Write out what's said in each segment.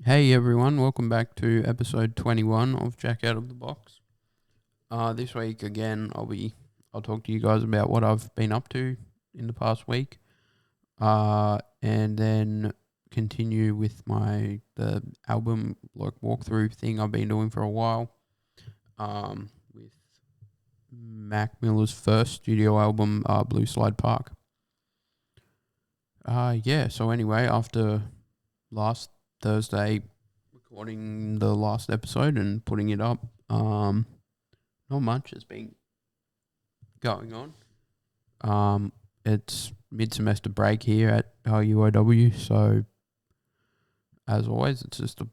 Hey everyone, welcome back to episode 21 of Jack Out of the Box. This week again, I'll talk to you guys about what I've been up to in the past week, and then continue with the album walkthrough thing I've been doing for a while, with Mac Miller's first studio album, Blue Slide Park. So anyway, after last Thursday recording the last episode and putting it up, not much has been going on. It's mid-semester break here at UOW, so as always, it's just a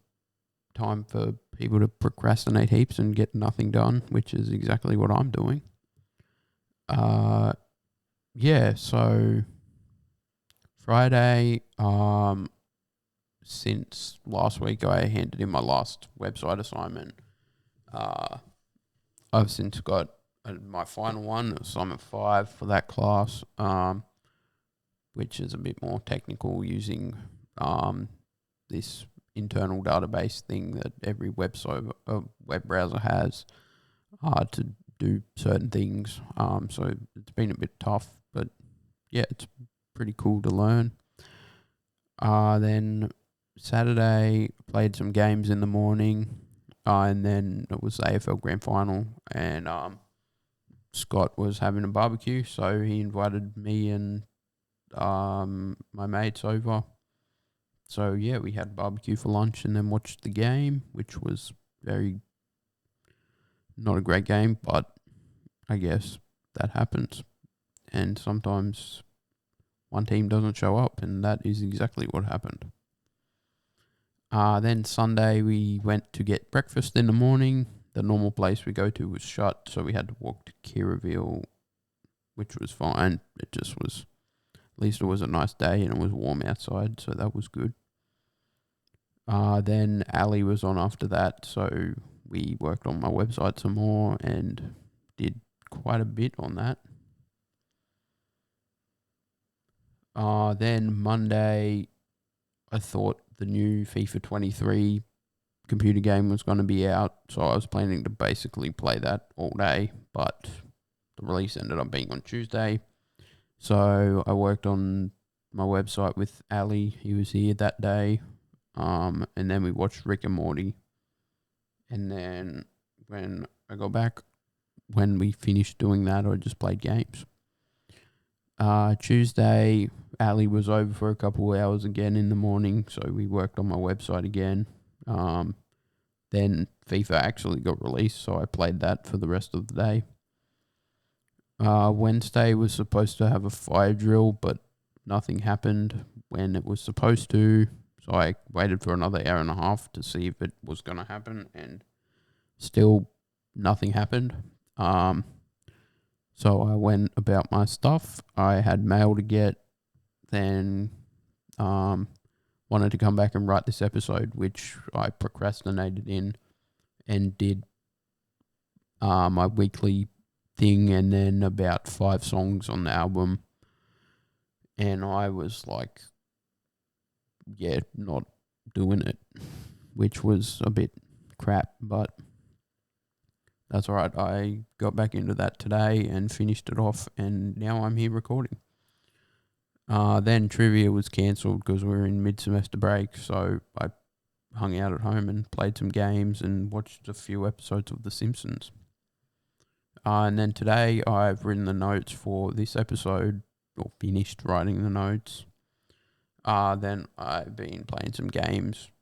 time for people to procrastinate heaps and get nothing done, which is exactly what I'm doing. So Friday, since last week I handed in my last website assignment, I've since got my final one, assignment 5 for that class, which is a bit more technical, using this internal database thing that every web browser has to do certain things. So it's been a bit tough, but yeah, it's pretty cool to learn. Then Saturday, played some games in the morning, and then it was the AFL Grand Final, and Scott was having a barbecue, so he invited me and my mates over. So yeah, we had barbecue for lunch and then watched the game, which was not a great game, but I guess that happens. And sometimes one team doesn't show up, and that is exactly what happened. Then Sunday we went to get breakfast in the morning. The normal place we go to was shut, so we had to walk to Kirraville, which was fine. It just was, at least it was a nice day and it was warm outside, so that was good. Then Ali was on after that, so we worked on my website some more and did quite a bit on that. Then Monday, I thought the new FIFA 23 computer game was going to be out, so I was planning to basically play that all day, but the release ended up being on Tuesday. So I worked on my website with Ali. He was here that day. And then we watched Rick and Morty. And then when we finished doing that, I just played games. Tuesday, Ali was over for a couple of hours again in the morning, so we worked on my website again. Then FIFA actually got released, so I played that for the rest of the day. Wednesday was supposed to have a fire drill, but nothing happened when it was supposed to, so I waited for another hour and a half to see if it was going to happen, and still nothing happened. So I went about my stuff. I had mail to get, then wanted to come back and write this episode, which I procrastinated in, and did my weekly thing, and then about 5 songs on the album. And I was like, not doing it, which was a bit crap, but that's all right. I got back into that today and finished it off, and now I'm here recording. Then trivia was cancelled because we were in mid-semester break, so I hung out at home and played some games and watched a few episodes of The Simpsons. And then today I've written the notes for this episode, or finished writing the notes. Then I've been playing some games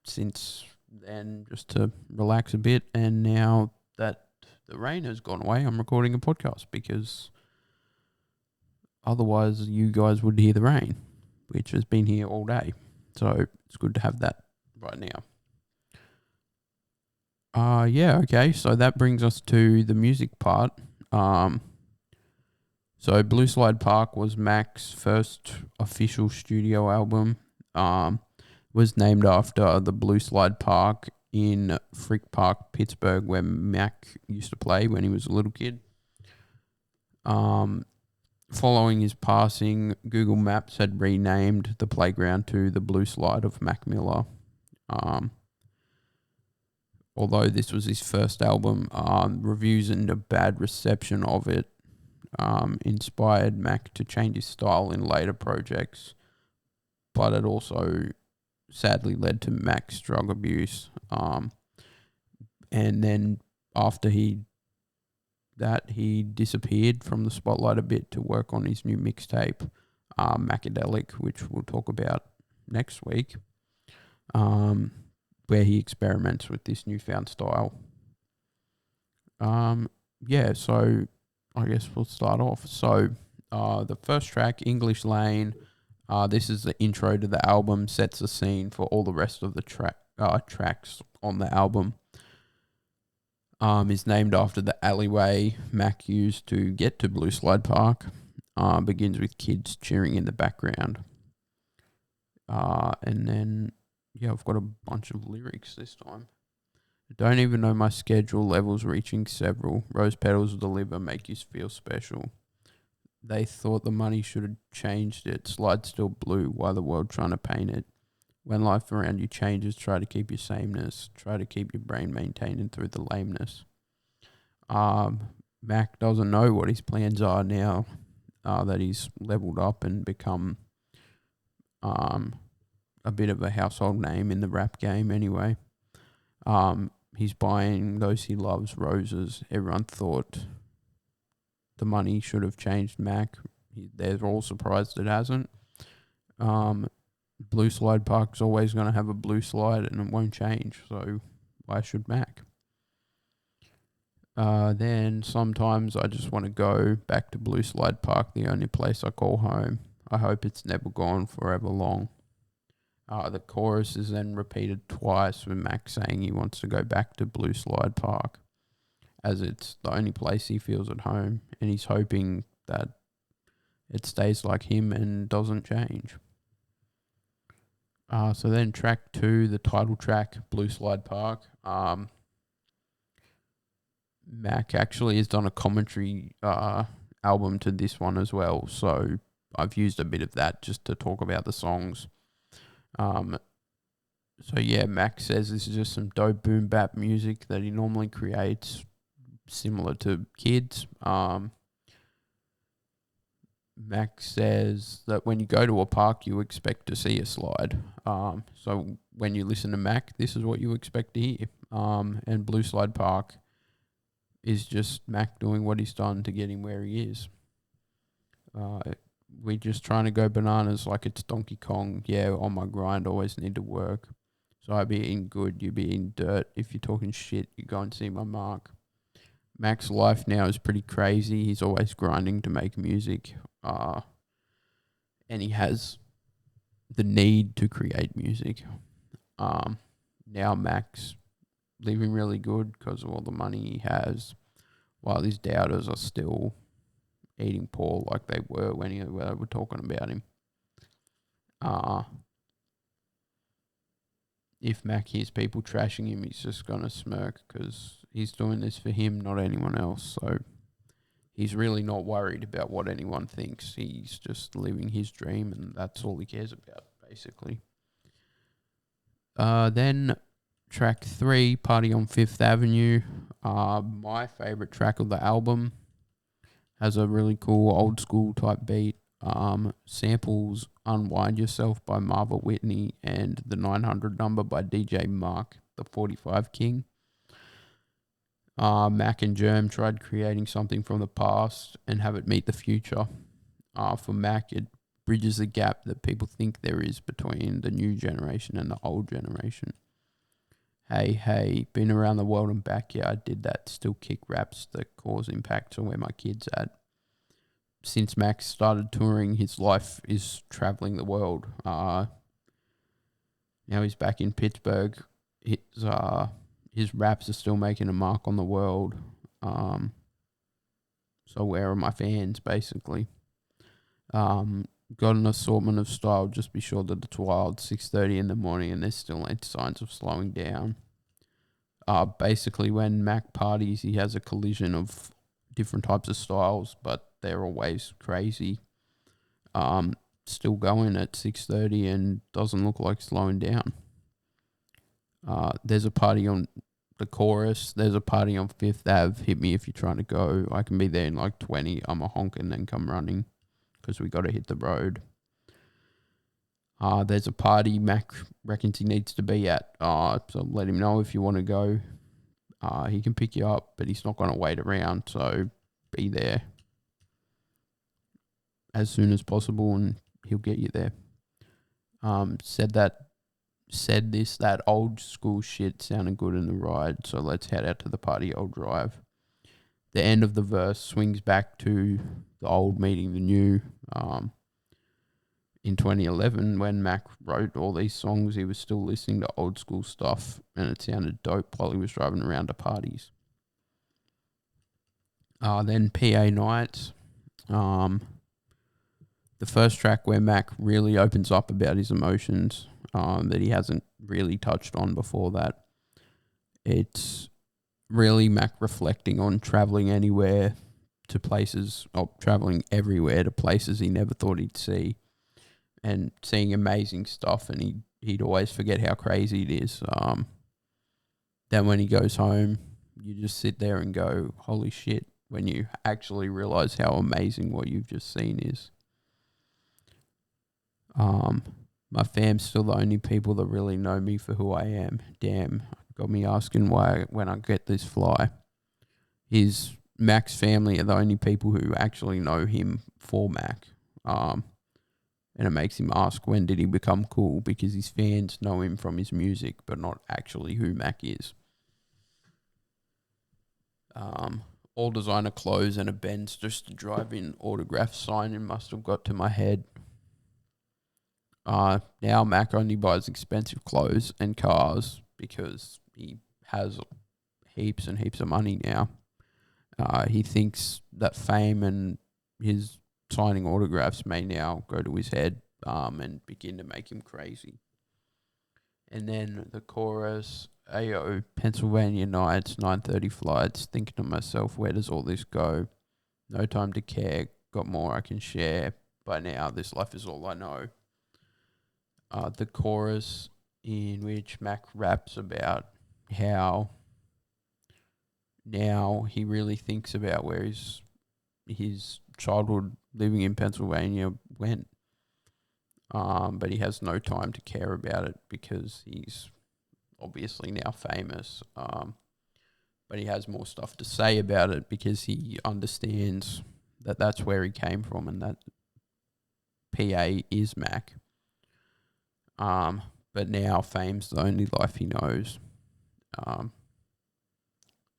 since then just to relax a bit, and now that the rain has gone away, I'm recording a podcast because otherwise you guys would hear the rain, which has been here all day. So it's good to have that right now. Okay, so that brings us to the music part. So Blue Slide Park was Mac's first official studio album. Was named after the Blue Slide Park in Frick Park, Pittsburgh, where Mac used to play when he was a little kid. Following his passing, Google Maps had renamed the playground to the Blue Slide of Mac Miller. Um, although this was his first album, reviews and a bad reception of it inspired Mac to change his style in later projects, but it also sadly led to Mac's drug abuse. And then after he disappeared from the spotlight a bit to work on his new mixtape, Macadelic, which we'll talk about next week, where he experiments with this newfound style. So I guess we'll start off. So the first track, English Lane, this is the intro to the album, sets the scene for all the rest of the tracks on the album. Is named after the alleyway Mac used to get to Blue Slide Park. Begins with kids cheering in the background. And then, I've got a bunch of lyrics this time. Don't even know my schedule, levels reaching several. Rose petals deliver, make you feel special. They thought the money should have changed it. Slide still blue, while the world trying to paint it. When life around you changes, try to keep your sameness. Try to keep your brain maintaining through the lameness. Mac doesn't know what his plans are now that he's leveled up and become a bit of a household name in the rap game anyway. He's buying those he loves roses. Everyone thought the money should have changed Mac. They're all surprised it hasn't. Blue Slide Park's always going to have a blue slide and it won't change, so why should Mac? Then sometimes I just want to go back to Blue Slide Park, the only place I call home. I hope it's never gone forever long. The chorus is then repeated twice with Mac saying he wants to go back to Blue Slide Park, as it's the only place he feels at home, and he's hoping that it stays like him and doesn't change. So then track 2, the title track, Blue Slide Park. Mac actually has done a commentary album to this one as well, so I've used a bit of that just to talk about the songs. Mac says this is just some dope boom bap music that he normally creates, similar to Kids. Mac says that when you go to a park, you expect to see a slide. So when you listen to Mac, this is what you expect to hear. And Blue Slide Park is just Mac doing what he's done to get him where he is. We're just trying to go bananas like it's Donkey Kong. Yeah, on my grind, always need to work. So I be eating good, you be eating dirt. If you're talking shit, you go and see my mark. Mac's life now is pretty crazy. He's always grinding to make music. And he has the need to create music. Now Mac's living really good because of all the money he has, while his doubters are still eating poor like they were when they were talking about him. If Mac hears people trashing him, he's just going to smirk because he's doing this for him, not anyone else. So he's really not worried about what anyone thinks. He's just living his dream, and that's all he cares about, basically. Then track 3, Party on Fifth Avenue. My favourite track of the album. Has a really cool old school type beat. Samples Unwind Yourself by Marva Whitney and The 900 Number by DJ Mark, the 45 King. Mac and Germ tried creating something from the past and have it meet the future. For Mac, it bridges the gap that people think there is between the new generation and the old generation. Hey, been around the world and back, yeah, I did that. Still kick raps that cause impacts on where my kid's at. Since Max started touring, his life is traveling the world. Now he's back in Pittsburgh. His raps are still making a mark on the world. So where are my fans, basically? Got an assortment of style. Just be sure that it's wild. 6:30 in the morning, and there's still ain't signs of slowing down. Basically, when Mac parties, he has a collision of different types of styles, but they're always crazy. Still going at 6:30 and doesn't look like slowing down. There's a party on the chorus. There's a party on Fifth Ave. Hit me if you're trying to go. I can be there in like 20. I'm a honk and then come running because we got to hit the road. There's a party Mac reckons he needs to be at. So let him know if you want to go. He can pick you up, but he's not going to wait around. So be there as soon as possible and he'll get you there. Said that old school shit sounded good in the ride, so let's head out to the party I'll drive. The end of the verse swings back to the old meeting the new. In 2011, when Mac wrote all these songs, he was still listening to old school stuff, and it sounded dope while he was driving around to parties. Then PA Nights. The first track where Mac really opens up about his emotions that he hasn't really touched on before that. It's really Mac reflecting on traveling anywhere to places, or traveling everywhere to places he never thought he'd see, and seeing amazing stuff, and he'd always forget how crazy it is. Then when he goes home, you just sit there and go, holy shit, when you actually realize how amazing what you've just seen is. My fam's still the only people that really know me for who I am. Damn, got me asking why when I get this fly. His Mac's family are the only people who actually know him for Mac. And it makes him ask, when did he become cool? Because his fans know him from his music, but not actually who Mac is. All designer clothes and a Benz just to drive in autograph signing must have got to my head. Now Mac only buys expensive clothes and cars because he has heaps and heaps of money now. He thinks that fame and his signing autographs may now go to his head and begin to make him crazy. And then the chorus, Ayo, Pennsylvania nights, 9:30 flights, thinking to myself, where does all this go? No time to care, got more I can share. By now, this life is all I know. The chorus in which Mac raps about how now he really thinks about where his childhood living in Pennsylvania went. But he has no time to care about it because he's obviously now famous. But he has more stuff to say about it because he understands that that's where he came from and that PA is Mac. But now fame's the only life he knows.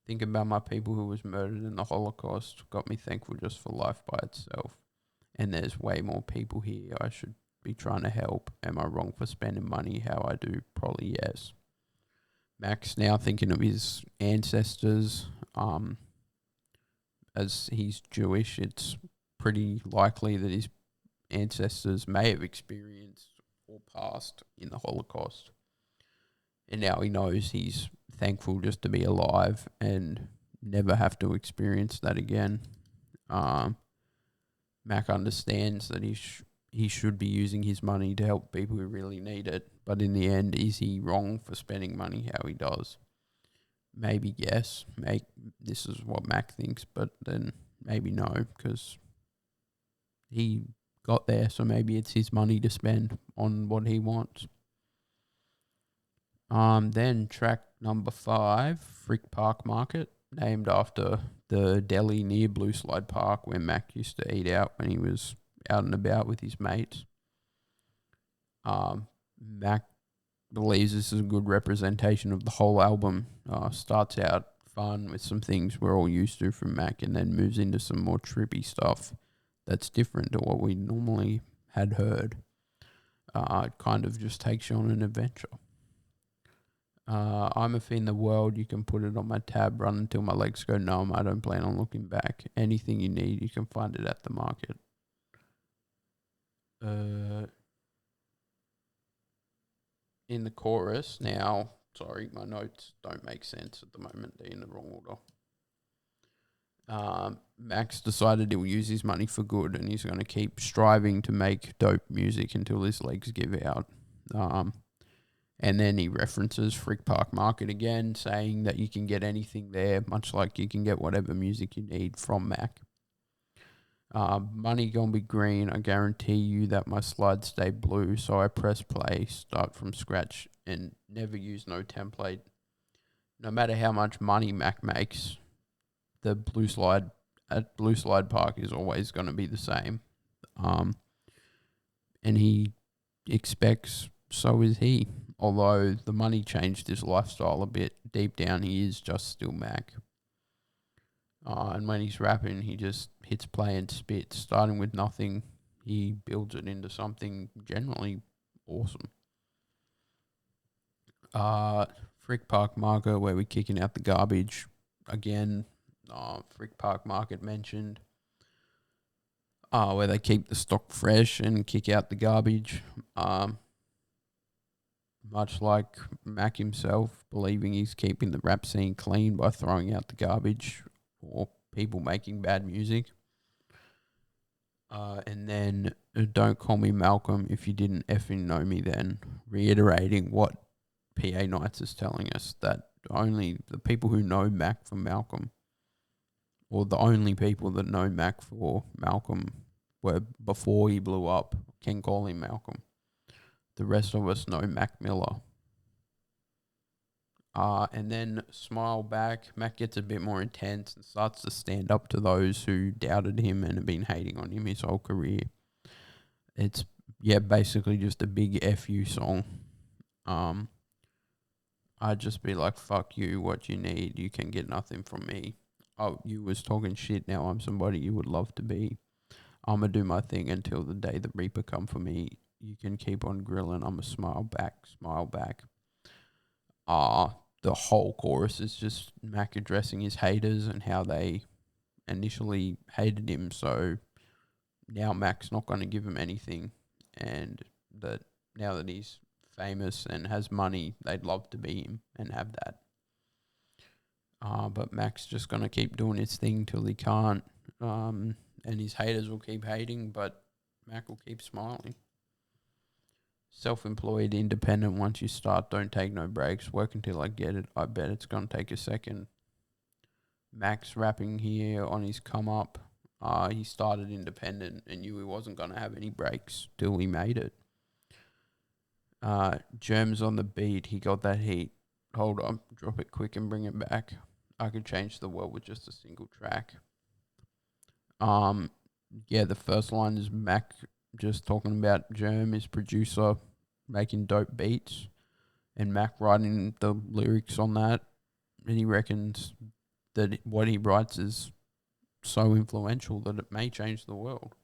Thinking about my people who was murdered in the Holocaust got me thankful just for life by itself. And there's way more people here I should be trying to help. Am I wrong for spending money how I do? Probably yes. Mac's now thinking of his ancestors. As he's Jewish, it's pretty likely that his ancestors may have experienced or passed in the Holocaust. And now he knows he's thankful just to be alive and never have to experience that again. Mac understands that he should be using his money to help people who really need it. But in the end, is he wrong for spending money how he does? Maybe yes. This is what Mac thinks, but then maybe no, because he got there, so maybe it's his money to spend on what he wants. Then track number 5, Frick Park Market, named after the deli near Blue Slide Park where Mac used to eat out when he was out and about with his mates. Mac believes this is a good representation of the whole album. Starts out fun with some things we're all used to from Mac and then moves into some more trippy stuff that's different to what we normally had heard. It kind of just takes you on an adventure. I'm a in the world, you can put it on my tab, run until my legs go numb, I don't plan on looking back. Anything you need, you can find it at the market. In the chorus now, sorry, my notes don't make sense at the moment, they're in the wrong order. Max decided he'll use his money for good and he's going to keep striving to make dope music until his legs give out. And then he references Frick Park Market again, saying that you can get anything there, much like you can get whatever music you need from Mac. Money gonna be green. I guarantee you that my slides stay blue. So I press play, start from scratch, and never use no template. No matter how much money Mac makes, the blue slide at Blue Slide Park is always going to be the same. And he expects so is he. Although the money changed his lifestyle a bit, deep down he is just still Mac. And when he's rapping, he just hits play and spits. Starting with nothing, he builds it into something generally awesome. Frick Park Market, where we're kicking out the garbage. Again, Frick Park Market mentioned. Where they keep the stock fresh and kick out the garbage. Much like Mac himself, believing he's keeping the rap scene clean by throwing out the garbage or people making bad music. And then Don't Call Me Malcolm if you didn't effing know me then, reiterating what PA Knights is telling us, that only the people who know Mac from Malcolm, or the only people that know Mac for Malcolm, were before he blew up, can call him Malcolm. The rest of us know Mac Miller. And then Smile Back, Mac gets a bit more intense and starts to stand up to those who doubted him and have been hating on him his whole career. It's, basically just a big FU song. I'd just be like, fuck you, what you need, you can get nothing from me. Oh, you was talking shit, now I'm somebody you would love to be. I'ma do my thing until the day the Reaper come for me. You can keep on grilling, I'ma smile back, smile back. The whole chorus is just Mac addressing his haters and how they initially hated him, so now Mac's not going to give him anything, and that now that he's famous and has money, they'd love to be him and have that. But Mac's just going to keep doing his thing till he can't, and his haters will keep hating, but Mac will keep smiling. Self-employed, independent, once you start, don't take no breaks. Work until I get it. I bet it's going to take a second. Mac's rapping here on his come up. He started independent and knew he wasn't going to have any breaks till he made it. Germs on the beat. He got that heat. Hold on. Drop it quick and bring it back. I could change the world with just a single track. The first line is Mac just talking about Germ, his producer, making dope beats, and Mac writing the lyrics on that. And he reckons that what he writes is so influential that it may change the world.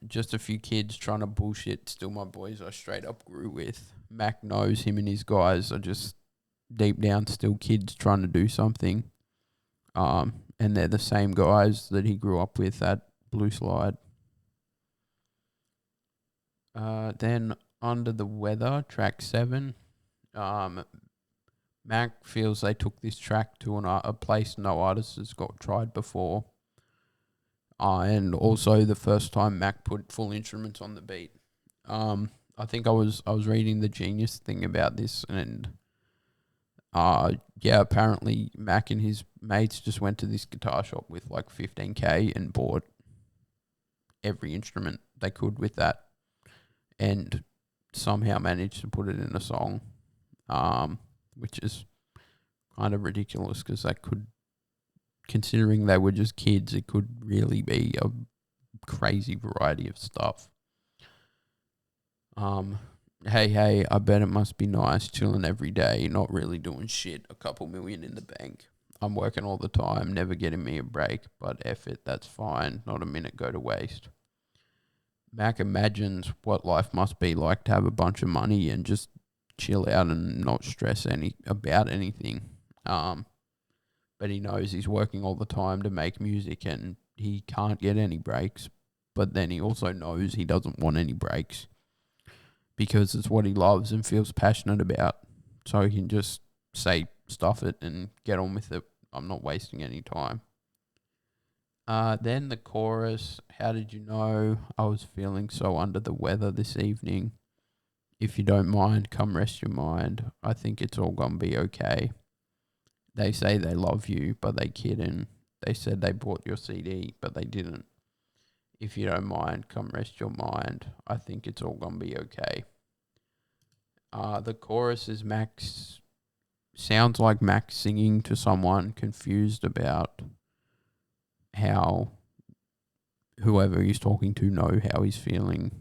Just a few kids trying to bullshit. Still my boys I straight up grew with. Mac knows him and his guys are just deep down still kids trying to do something. And they're the same guys that he grew up with at Blue Slide. Then Under the Weather, track 7. Mac feels they took this track to a place no artist has tried before. And also the first time Mac put full instruments on the beat. I think I was reading the Genius thing about this, and apparently Mac and his mates just went to this guitar shop with like $15,000 and bought every instrument they could with that, and somehow managed to put it in a song, which is kind of ridiculous because that could, considering they were just kids, it could really be a crazy variety of stuff. Hey, I bet it must be nice chilling every day, not really doing shit, a couple million in the bank. I'm working all the time, never getting me a break, but F it, that's fine, not a minute go to waste. Mac imagines what life must be like to have a bunch of money and just chill out and not stress about anything. But he knows he's working all the time to make music and he can't get any breaks. But then he also knows he doesn't want any breaks because it's what he loves and feels passionate about. So he can just say, stuff it and get on with it. I'm not wasting any time. Then the chorus, how did you know I was feeling so under the weather this evening? If you don't mind, come rest your mind. I think it's all gonna be okay. They say they love you, but they kidding. They said they bought your CD, but they didn't. If you don't mind, come rest your mind. I think it's all gonna be okay. The chorus is Max. Sounds like Max singing to someone confused about how whoever he's talking to know how he's feeling,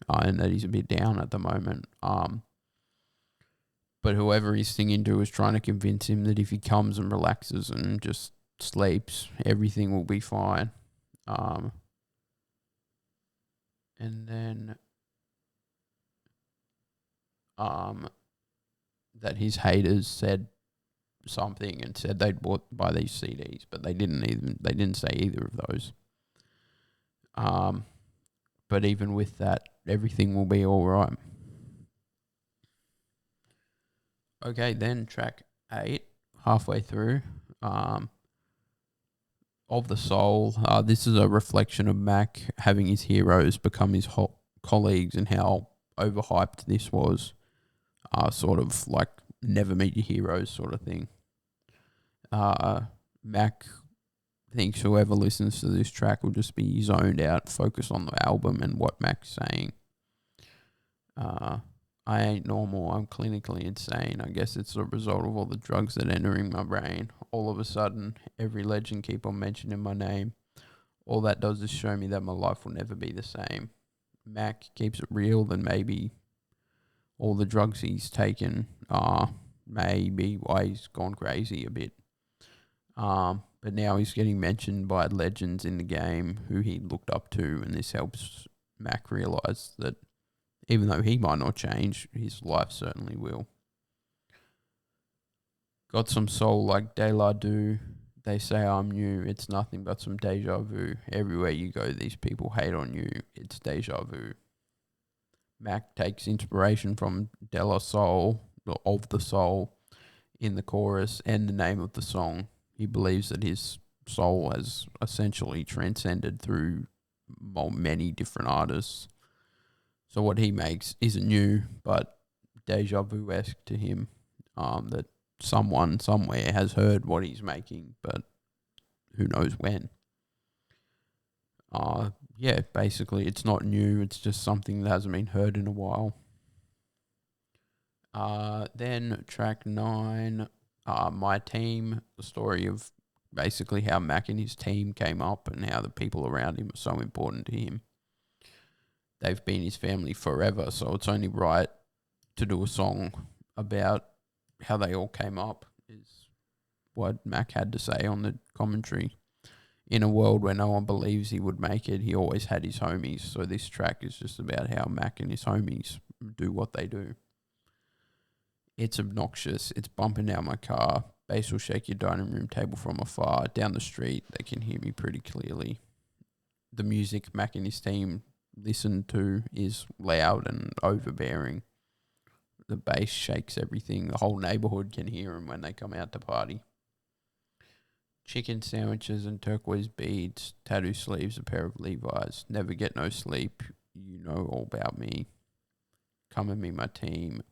and that he's a bit down at the moment. But whoever he's singing to is trying to convince him that if he comes and relaxes and just sleeps, everything will be fine. And then that his haters said something and said they'd bought buy these CDs, but they didn't say either of those. But even with that, everything will be all right. Okay, then track 8, halfway through. Of the Soul. This is a reflection of Mac having his heroes become his colleagues and how overhyped this was. Sort of like never meet your heroes sort of thing. Mac thinks whoever listens to this track will just be zoned out, focused on the album and what Mac's saying. I ain't normal, I'm clinically insane. I guess it's a result of all the drugs that entering my brain. All of a sudden, every legend keep on mentioning my name. All that does is show me that my life will never be the same. Mac keeps it real, then maybe all the drugs he's taken may be why he's gone crazy a bit. But now he's getting mentioned by legends in the game who he looked up to, and this helps Mac realise that even though he might not change, his life certainly will. Got some soul like De La Do. They say I'm new. It's nothing but some deja vu. Everywhere you go, these people hate on you. It's deja vu. Mac takes inspiration from De La Soul, of the soul, in the chorus and the name of the song. He believes that his soul has essentially transcended through many different artists. So what he makes isn't new, but deja vu-esque to him. That someone somewhere has heard what he's making, but who knows when. Yeah, basically it's not new. It's just something that hasn't been heard in a while. Then track 9, My Team, the story of basically how Mac and his team came up and how the people around him are so important to him. They've been his family forever, so it's only right to do a song about how they all came up, is what Mac had to say on the commentary. In a world where no one believes he would make it, he always had his homies. So this track is just about how Mac and his homies do what they do. It's obnoxious. It's bumping down my car. Bass will shake your dining room table from afar. Down the street, they can hear me pretty clearly. The music Mac and his team listen to is loud and overbearing. The bass shakes everything. The whole neighborhood can hear them when they come out to party. Chicken sandwiches and turquoise beads, tattoo sleeves, a pair of Levi's. Never get no sleep. You know all about me. Come and meet my team.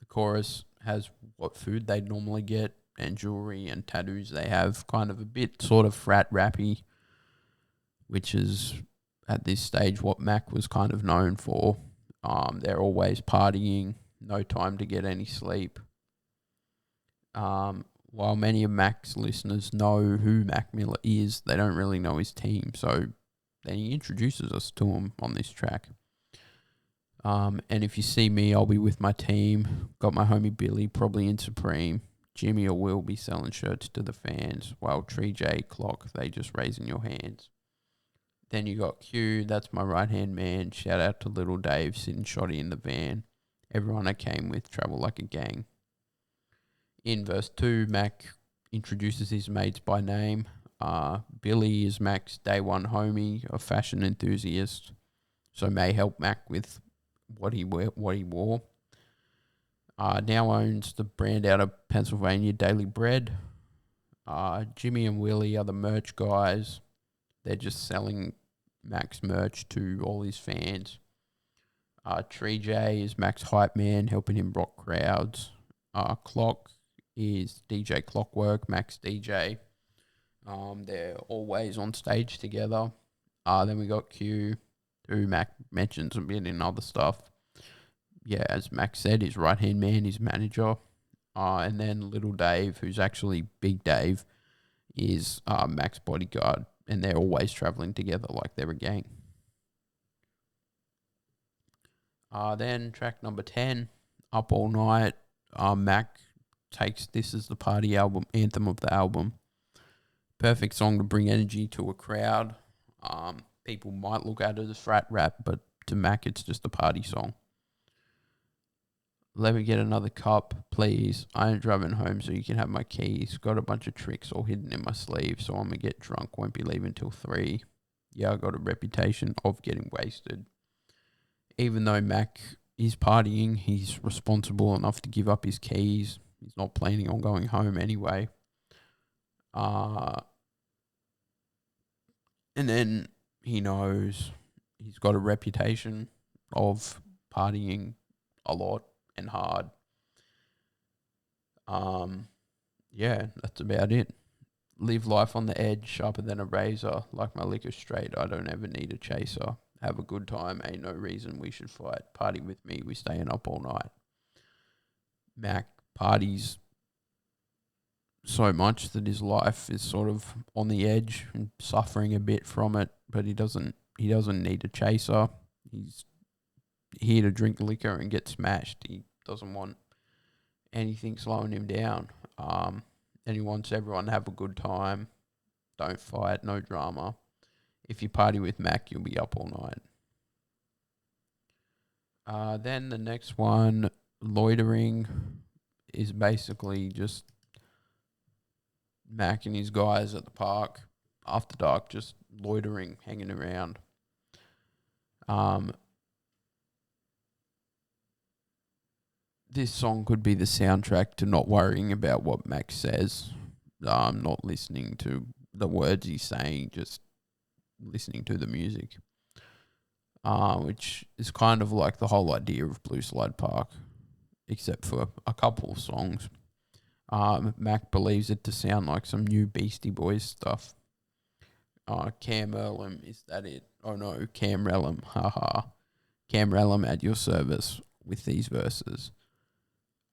The chorus has what food they'd normally get and jewelry and tattoos they have. Kind of a bit sort of frat rappy, which is at this stage what Mac was kind of known for. They're always partying, no time to get any sleep. While many of Mac's listeners know who Mac Miller is, they don't really know his team. So then he introduces us to him on this track. And if you see me, I'll be with my team. Got my homie Billy, probably in Supreme. Jimmy or Will be selling shirts to the fans, while Tree J, Clock, they just raising your hands. Then you got Q, that's my right-hand man. Shout out to Little Dave, sitting shoddy in the van. Everyone I came with travel like a gang. In verse 2, Mac introduces his mates by name. Billy is Mac's day one homie, a fashion enthusiast, so may help Mac with what he wore. Now owns the brand out of Pennsylvania, Daily Bread. Jimmy and Willie are the merch guys. They're just selling Mac's merch to all his fans. Tree J is Mac's hype man, helping him rock crowds. Clock is DJ Clockwork, Mac's DJ. They're always on stage together. Then we got Q, who Mac mentions a bit in other stuff. Yeah, as Mac said, his right hand man, his manager. And then Little Dave, who's actually Big Dave, is Mac's bodyguard, and they're always traveling together like they're a gang. Then track number 10, Up All Night. Mac takes this as the party anthem of the album. Perfect song to bring energy to a crowd. People might look at it as frat rap, but to Mac, it's just a party song. Let me get another cup, please. I ain't driving home, so you can have my keys. Got a bunch of tricks all hidden in my sleeve, so I'm going to get drunk. Won't be leaving till 3. Yeah, I got a reputation of getting wasted. Even though Mac is partying, he's responsible enough to give up his keys. He's not planning on going home anyway. And then he knows he's got a reputation of partying a lot and hard. Yeah, that's about it. Live life on the edge, sharper than a razor. Like my liquor straight, I don't ever need a chaser. Have a good time, ain't no reason we should fight. Party with me, we staying up all night. Mac parties so much that his life is sort of on the edge and suffering a bit from it, but he doesn't need a chaser. He's here to drink liquor and get smashed. He doesn't want anything slowing him down. And he wants everyone to have a good time. Don't fight, no drama. If you party with Mac, you'll be up all night. Then the next one, Loitering, is basically just Mac and his guys at the park after dark, just loitering, hanging around. This song could be the soundtrack to not worrying about what Mac says. Not listening to the words he's saying, just listening to the music. Which is kind of like the whole idea of Blue Slide Park, except for a couple of songs. Mac believes it to sound like some new Beastie Boys stuff. Cam Earlham, is that it? Oh no, Cam Relham, haha. Cam Relham at your service with these verses.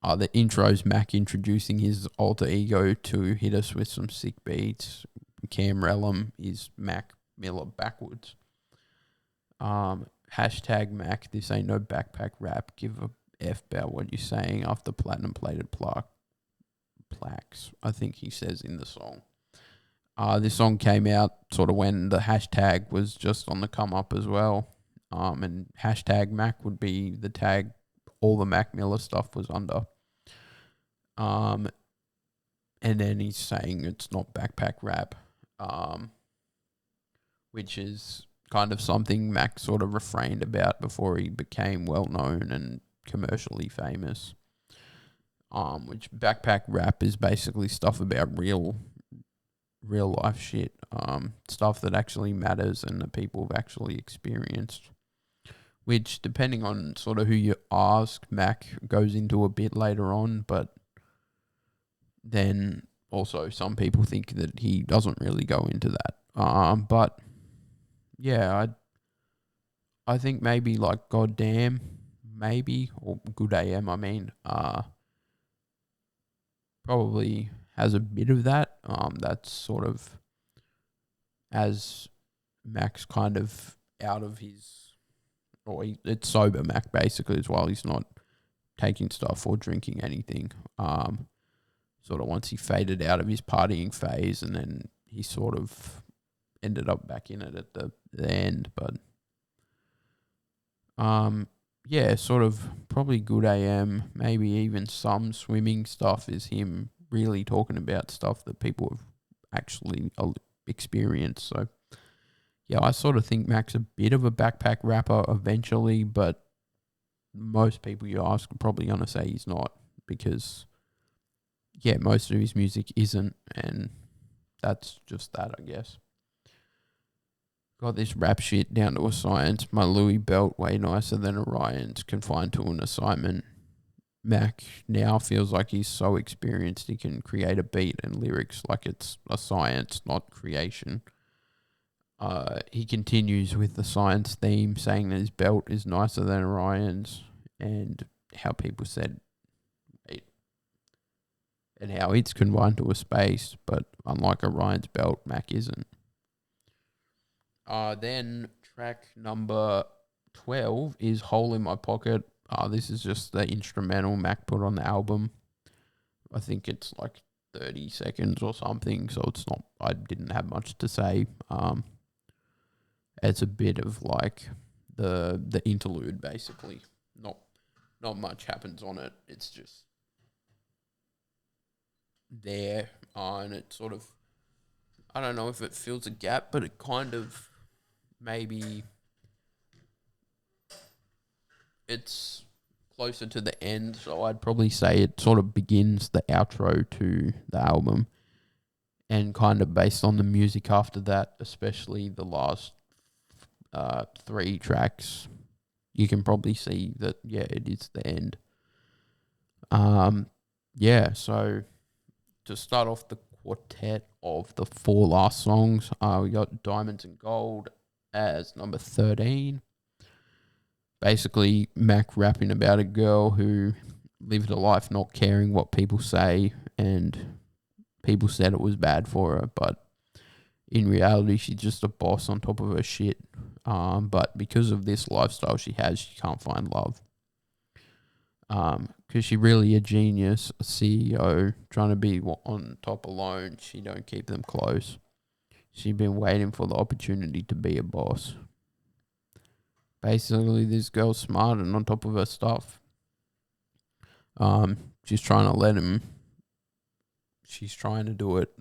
The intro's Mac introducing his alter ego to hit us with some sick beats. Cam Relham is Mac Miller backwards. Hashtag Mac, this ain't no backpack rap. Give a F about what you're saying after platinum plated plaques, I think he says in the song. This song came out sort of when the hashtag was just on the come up as well. And hashtag Mac would be the tag all the Mac Miller stuff was under. And then he's saying it's not backpack rap, which is kind of something Mac sort of refrained about before he became well known and commercially famous. Which backpack rap is basically stuff about real life shit, stuff that actually matters and that people have actually experienced. Which, depending on sort of who you ask, Mac goes into a bit later on, but then also some people think that he doesn't really go into that. But yeah, I think maybe like Goddamn, maybe, or Good AM, I mean, probably has a bit of that. That's sort of as Mac's kind of out of his, or it's sober Mac basically as well. He's not taking stuff or drinking anything. Sort of once he faded out of his partying phase, and then he sort of ended up back in it at the end. But yeah, sort of probably Good AM, maybe even some swimming stuff is him really talking about stuff that people have actually experienced. So yeah, I sort of think Mac's a bit of a backpack rapper eventually, but most people you ask are probably going to say he's not, because yeah, most of his music isn't, and that's just that, I guess. got this rap shit down to a science. My Louis belt way nicer than Orion's. Confined to an assignment. Mac now feels like he's so experienced he can create a beat and lyrics like it's a science, not creation. He continues with the science theme, saying that his belt is nicer than Orion's, and how people said it, and how it's confined to a space, but unlike Orion's belt, Mac isn't. Then track number 12 is Hole in My Pocket. This is just the instrumental Mac put on the album. I think it's like 30 seconds or something, so it's not, I didn't have much to say. It's a bit of like the interlude basically. Not much happens on it. It's just there, and it sort of, I don't know if it fills a gap, but it kind of maybe it's closer to the end, so I'd probably say it sort of begins the outro to the album, and kind of based on the music after that, especially the last 3 tracks, you can probably see that, yeah, it is the end. Yeah, so to start off the quartet of the 4 last songs, we got Diamonds and Gold as number 13. Basically, Mac rapping about a girl who lived a life not caring what people say, and people said it was bad for her, but in reality, she's just a boss on top of her shit. But because of this lifestyle she has, she can't find love. Because she really a genius, a CEO, trying to be on top alone. She don't keep them close. She been waiting for the opportunity to be a boss. Basically, this girl's smart and on top of her stuff. She's trying to let him. She's trying to do it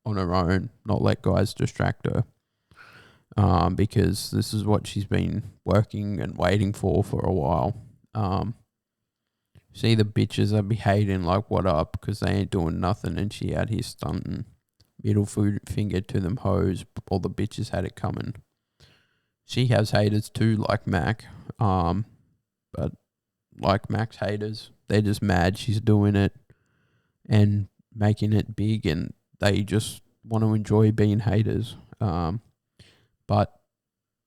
on her own, not let guys distract her. Because this is what she's been working and waiting for a while. See the bitches that be hating like what up because they ain't doing nothing, and she out here stunting. Middle finger to them hoes, all the bitches had it coming. She has haters too, like Mac. But like Mac's haters, they're just mad she's doing it and making it big, and they just want to enjoy being haters. But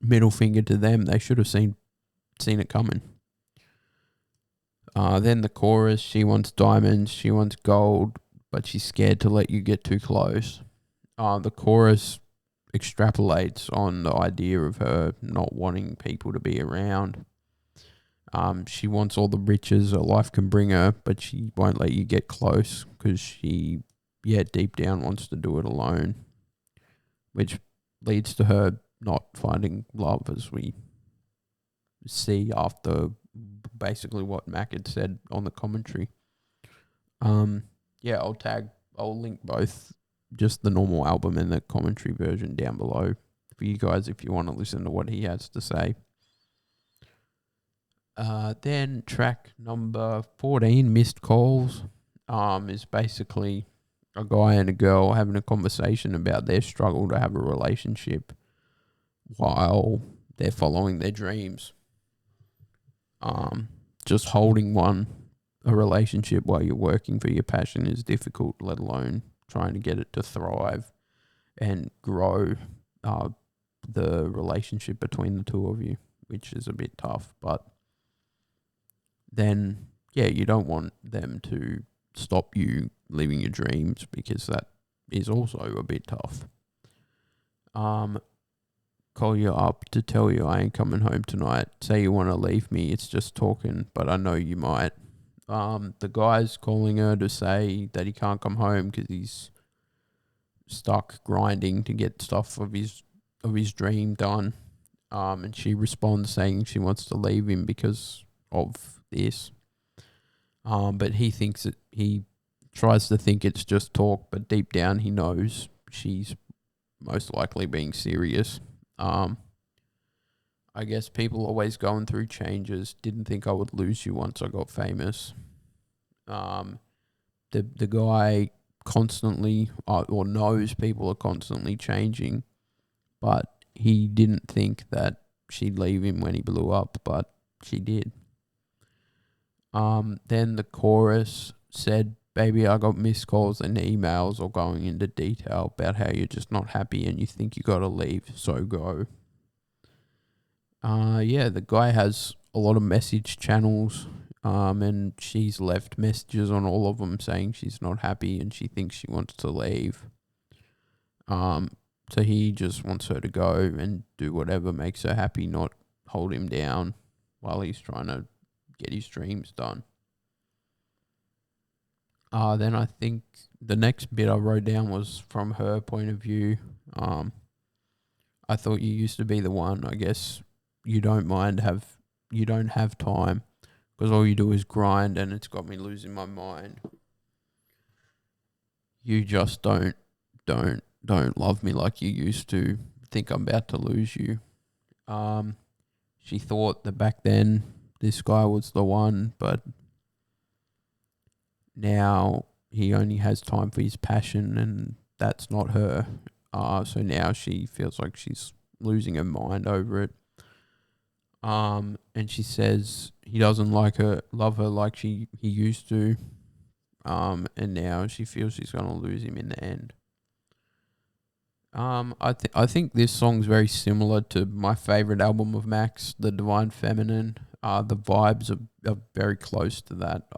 middle finger to them, they should have seen it coming. Then the chorus, she wants diamonds, she wants gold, but she's scared to let you get too close. The chorus extrapolates on the idea of her not wanting people to be around. She wants all the riches her life can bring her, but she won't let you get close because she, deep down wants to do it alone, which leads to her not finding love, as we see after basically what Mac had said on the commentary. I'll link both, just the normal album and the commentary version down below for you guys if you want to listen to what he has to say. Then track number 14, Missed Calls, is basically a guy and a girl having a conversation about their struggle to have a relationship while they're following their dreams. Just holding a relationship while you're working for your passion is difficult, let alone trying to get it to thrive and grow the relationship between the two of you, which is a bit tough. But then, you don't want them to stop you living your dreams, because that is also a bit tough. Call you up to tell you I ain't coming home tonight. Say you want to leave me, it's just talking, but I know you might. The guy's calling her to say that he can't come home because he's stuck grinding to get stuff of his dream done. And she responds saying she wants to leave him because of this. But he tries to think it's just talk, but deep down he knows she's most likely being serious. I guess people always going through changes. Didn't think I would lose you once I got famous. The guy constantly or knows people are constantly changing, but he didn't think that she'd leave him when he blew up, but she did. Then the chorus said, "Baby, I got missed calls and emails all going into detail about how you're just not happy and you think you gotta leave, so go." Yeah, the guy has a lot of message channels, and she's left messages on all of them saying she's not happy and she thinks she wants to leave. So he just wants her to go and do whatever makes her happy, not hold him down while he's trying to get his dreams done. Then I think the next bit I wrote down was from her point of view. I thought you used to be the one. I guess you don't have time because all you do is grind, and it's got me losing my mind. You just don't love me like you used to. Think I'm about to lose you. She thought that back then this guy was the one, but now he only has time for his passion, and that's not her. So now she feels like she's losing her mind over it. And she says he doesn't love her like he used to. And now she feels she's gonna lose him in the end. I think this song's very similar to my favorite album of Mac's, The Divine Feminine. The vibes are very close to that.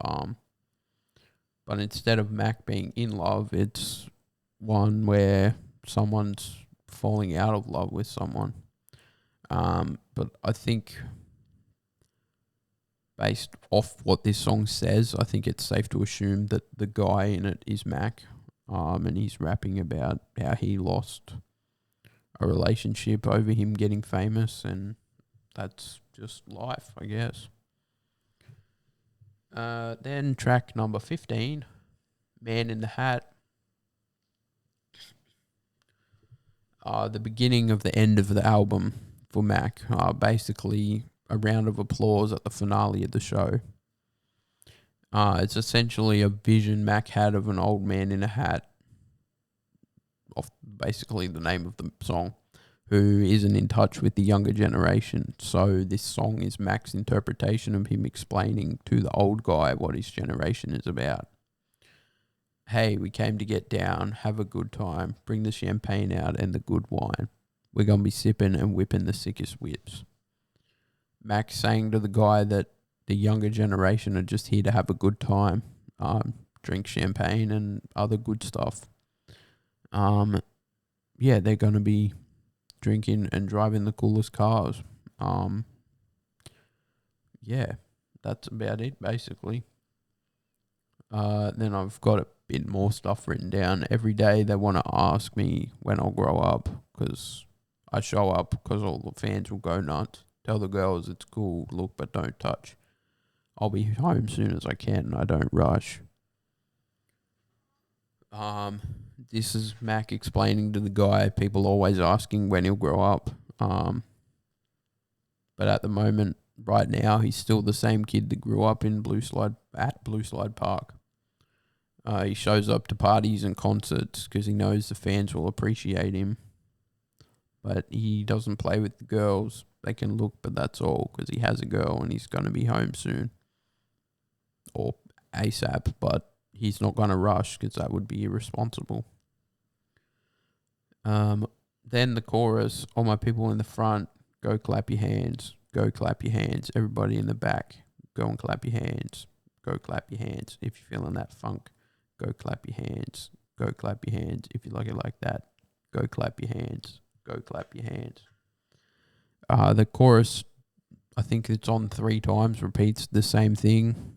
But instead of Mac being in love, it's one where someone's falling out of love with someone. But I think based off what this song says, I think it's safe to assume that the guy in it is Mac. And he's rapping about how he lost a relationship over him getting famous, and that's just life, I guess. Then track number 15, Man in the Hat. The beginning of the end of the album for Mac. Basically a round of applause at the finale of the show. It's essentially a vision Mac had of an old man in a hat, off basically the name of the song, who isn't in touch with the younger generation. So this song is Mac's interpretation of him explaining to the old guy what his generation is about. Hey, we came to get down, have a good time, bring the champagne out and the good wine. We're going to be sipping and whipping the sickest whips. Mac's saying to the guy that the younger generation are just here to have a good time, drink champagne and other good stuff. Yeah, they're going to be drinking and driving the coolest cars. Yeah, that's about it, basically. Then I've got a bit more stuff written down. Every day they want to ask me when I'll grow up, because I show up because all the fans will go nuts. Tell the girls it's cool, look but don't touch. I'll be home soon as I can and I don't rush. This is Mac explaining to the guy, people always asking when he'll grow up. But at the moment, right now, he's still the same kid that grew up in Blue Slide Park. He shows up to parties and concerts because he knows the fans will appreciate him. But he doesn't play with the girls. They can look, but that's all, because he has a girl and he's going to be home soon. Or ASAP, but he's not going to rush because that would be irresponsible. Then the chorus, all my people in the front, go clap your hands, go clap your hands. Everybody in the back, go and clap your hands, go clap your hands. If you're feeling that funk, go clap your hands, go clap your hands. If you like it like that, go clap your hands, go clap your hands. The chorus, I think it's on 3 times, repeats the same thing.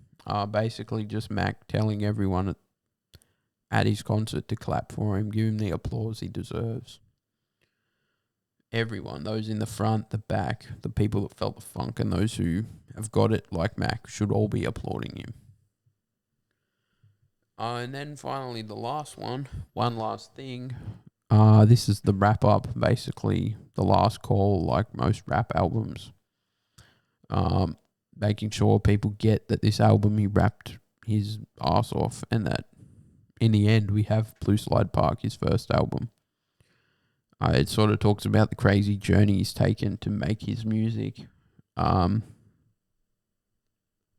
Basically just Mac telling everyone at his concert to clap for him, give him the applause he deserves. Everyone, those in the front, the back, the people that felt the funk, and those who have got it like Mac, should all be applauding him. And then finally the last one last thing. This is the wrap up, basically the last call, like most rap albums. Making sure people get that this album he rapped his ass off, and that in the end we have Blue Slide Park, his first album. It sort of talks about the crazy journey he's taken to make his music. Um,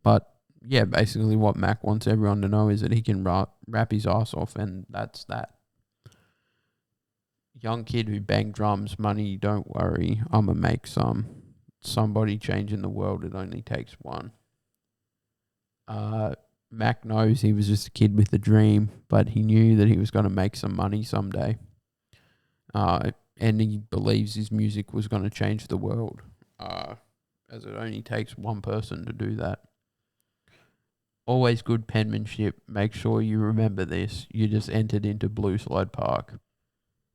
but yeah, basically what Mac wants everyone to know is that he can rap his ass off, and that's that. Young kid who banged drums, money, don't worry, I'ma make some. Somebody changing the world, it only takes one. Uh, Mac knows he was just a kid with a dream, but he knew that he was going to make some money someday. And he believes his music was going to change the world, as it only takes one person to do that. Always good penmanship. Make sure you remember this. You just entered into Blue Slide Park,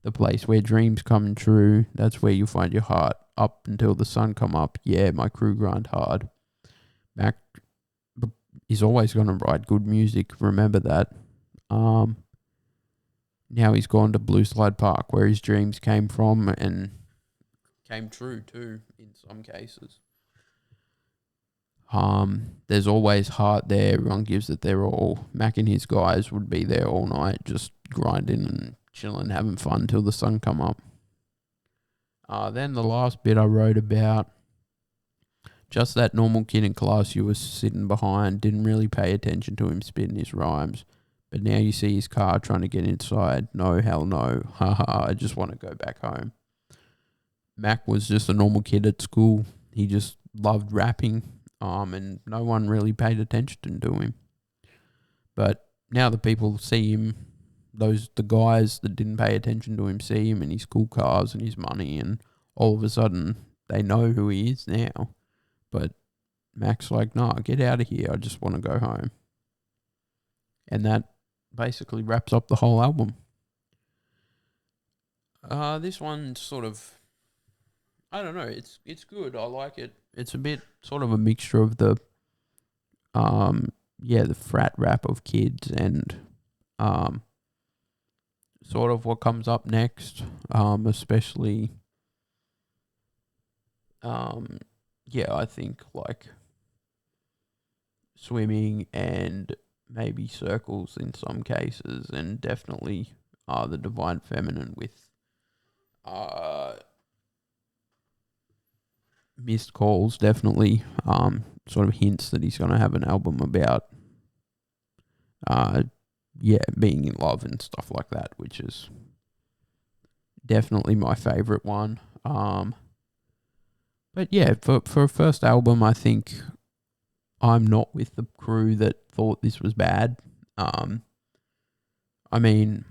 the place where dreams come true. That's where you find your heart. Up until the sun come up. Yeah, my crew grind hard. Mac is always going to write good music. Remember that. Now he's gone to Blue Slide Park, where his dreams came from and came true too, in some cases. There's always heart there. Everyone gives it their all. Mac and his guys would be there all night, just grinding and chilling, having fun till the sun come up. Then the last bit I wrote about, just that normal kid in class you was sitting behind, didn't really pay attention to him spitting his rhymes. But now you see his car trying to get inside. No, hell no. Haha, I just want to go back home. Mac was just a normal kid at school. He just loved rapping, and no one really paid attention to him. But now the people see him, the guys that didn't pay attention to him see him and his cool cars and his money, and all of a sudden they know who he is now. But Mac's like, nah, get out of here. I just want to go home. And that basically wraps up the whole album. This one sort of, I don't know, it's good. I like it. It's a bit sort of a mixture of the the frat rap of kids and sort of what comes up next, especially I think like swimming and maybe circles in some cases, and definitely the divine feminine with missed calls, definitely sort of hints that he's going to have an album about being in love and stuff like that, which is definitely my favorite one. But yeah, for a first album, I think I'm not with the crew that thought this was bad. I mean,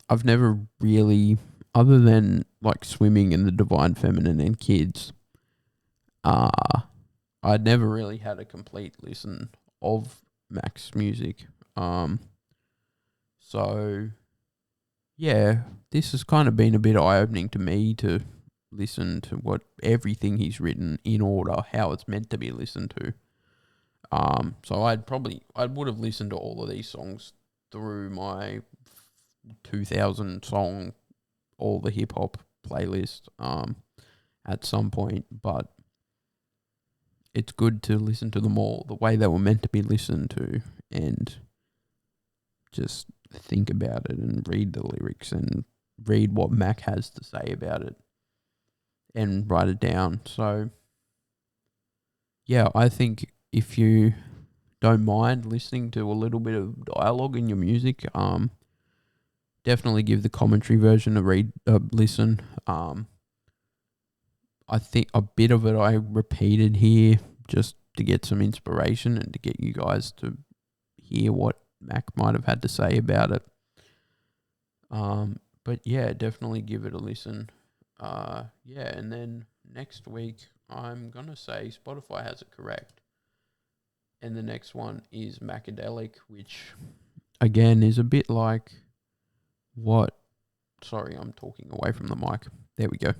I've never really, other than like swimming and the divine feminine and kids, I'd never really had a complete listen of Mac's music. So yeah, this has kind of been a bit eye-opening to me to listen to what everything he's written in order, how it's meant to be listened to. So I would have listened to all of these songs through my 2000 song, all the hip hop playlist, at some point, but it's good to listen to them all the way they were meant to be listened to, and just think about it and read the lyrics and read what Mac has to say about it and write it down. So yeah, I think if you don't mind listening to a little bit of dialogue in your music, definitely give the commentary version a listen. I think a bit of it I repeated here just to get some inspiration and to get you guys to hear what Mac might have had to say about it. But yeah, definitely give it a listen. And then next week I'm gonna say Spotify has it correct, and the next one is Macadelic, which again is a bit like what. Sorry, I'm talking away from the mic. There we go.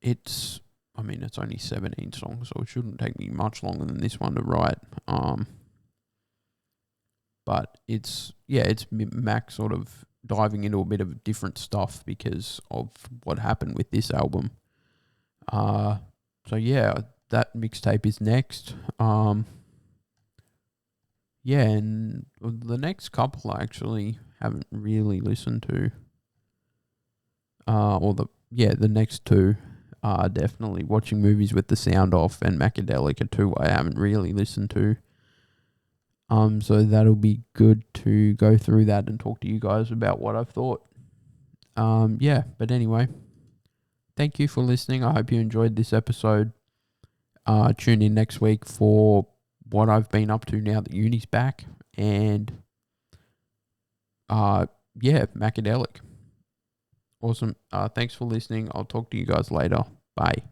It's only 17 songs, so it shouldn't take me much longer than this one to write. But it's Mac sort of diving into a bit of different stuff because of what happened with this album. So yeah, that mixtape is next. And the next couple I actually haven't really listened to. the next two are definitely Watching Movies with the Sound Off and Macadelic are two I haven't really listened to. So that'll be good to go through that and talk to you guys about what I've thought. But anyway, thank you for listening. I hope you enjoyed this episode. Tune in next week for what I've been up to now that uni's back. And Macadelic. Awesome. Thanks for listening. I'll talk to you guys later. Bye.